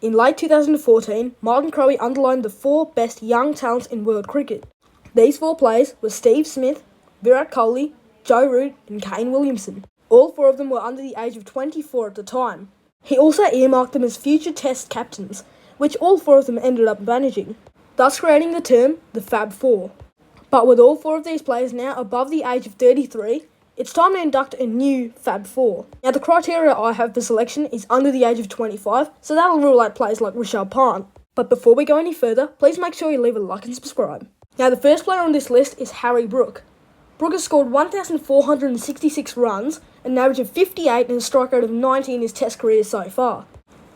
In late 2014, Martin Crowe underlined the 4 best young talents in world cricket. These 4 players were Steve Smith, Virat Kohli, Joe Root and Kane Williamson. All 4 of them were under the age of 24 at the time. He also earmarked them as future Test captains, which all 4 of them ended up managing, thus creating the term the Fab Four. But with all 4 of these players now above the age of 33, it's time to induct a new Fab Four. Now the criteria I have for selection is under the age of 25, so that'll rule out players like Rishabh Pant. But before we go any further, please make sure you leave a like and subscribe. Now the first player on this list is Harry Brook. Brook has scored 1,466 runs, an average of 58 and a strike rate of 90 in his Test career so far.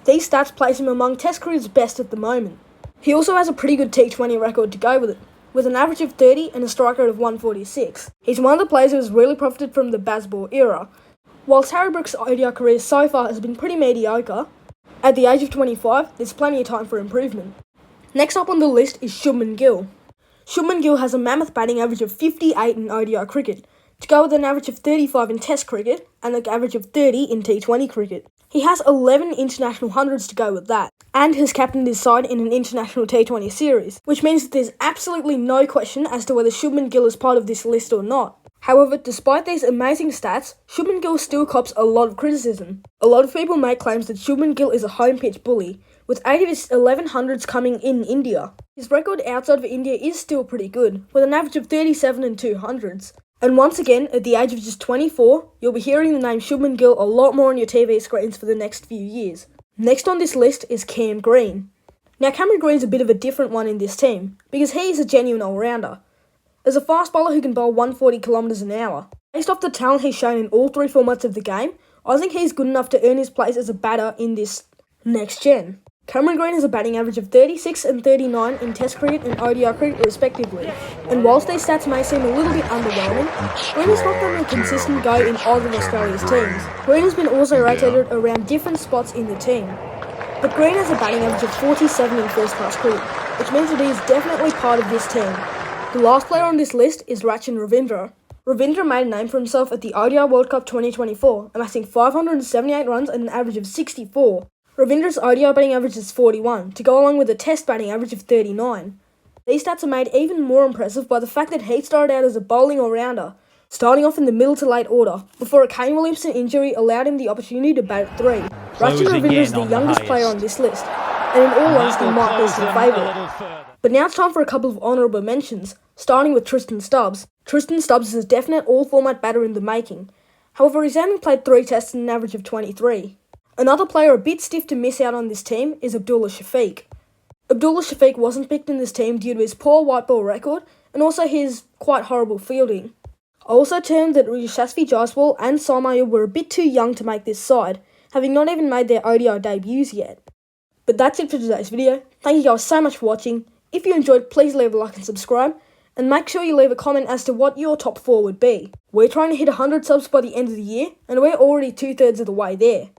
These stats place him among Test career's best at the moment. He also has a pretty good T20 record to go with it, with an average of 30 and a strike rate of 146. He's one of the players who has really profited from the Bazball era. Whilst Harry Brook's ODI career so far has been pretty mediocre, at the age of 25, there's plenty of time for improvement. Next up on the list is Shubman Gill. Shubman Gill has a mammoth batting average of 58 in ODI cricket, to go with an average of 35 in Test cricket and an average of 30 in T20 cricket. He has 11 international hundreds to go with that, and has captained his side in an international T20 series, which means that there's absolutely no question as to whether Shubman Gill is part of this list or not. However, despite these amazing stats, Shubman Gill still cops a lot of criticism. A lot of people make claims that Shubman Gill is a home pitch bully, with 8 of his 11 hundreds coming in India. His record outside of India is still pretty good, with an average of 37 and 200s. And once again, at the age of just 24, you'll be hearing the name Shubman Gill a lot more on your TV screens for the next few years. Next on this list is Cam Green. Now Cameron Green's a bit of a different one in this team, because he is a genuine all-rounder. As a fast bowler who can bowl 140 km an hour. Based off the talent he's shown in all 3 formats of the game, I think he's good enough to earn his place as a batter in this next gen. Cameron Green has a batting average of 36 and 39 in Test cricket and ODI cricket respectively, and whilst these stats may seem a little bit underwhelming, Green has not done a consistent go in either of Australia's teams. Green has been also rotated around different spots in the team, but Green has a batting average of 47 in first-class cricket, which means that he is definitely part of this team. The last player on this list is Rachin Ravindra. Ravindra made a name for himself at the ODI World Cup 2024, amassing 578 runs and an average of 64. Ravindra's ODI batting average is 41, to go along with a Test batting average of 39. These stats are made even more impressive by the fact that he started out as a bowling all-rounder, starting off in the middle to late order, before a Kane Williamson injury allowed him the opportunity to bat at 3. Rachin Ravindra is the youngest player on this list, and in all honesty might be some favourite. But now it's time for a couple of honourable mentions, starting with Tristan Stubbs. Tristan Stubbs is a definite all-format batter in the making. However, he's only played 3 tests and an average of 23. Another player a bit stiff to miss out on this team is Abdullah Shafiq. Abdullah Shafiq wasn't picked in this team due to his poor white ball record and also his quite horrible fielding. I also termed that Yashasvi Jaiswal and Saim Ayub were a bit too young to make this side, having not even made their ODI debuts yet. But that's it for today's video. Thank you guys so much for watching. If you enjoyed, please leave a like and subscribe, and make sure you leave a comment as to what your top 4 would be. We're trying to hit 100 subs by the end of the year, and we're already 2/3 of the way there.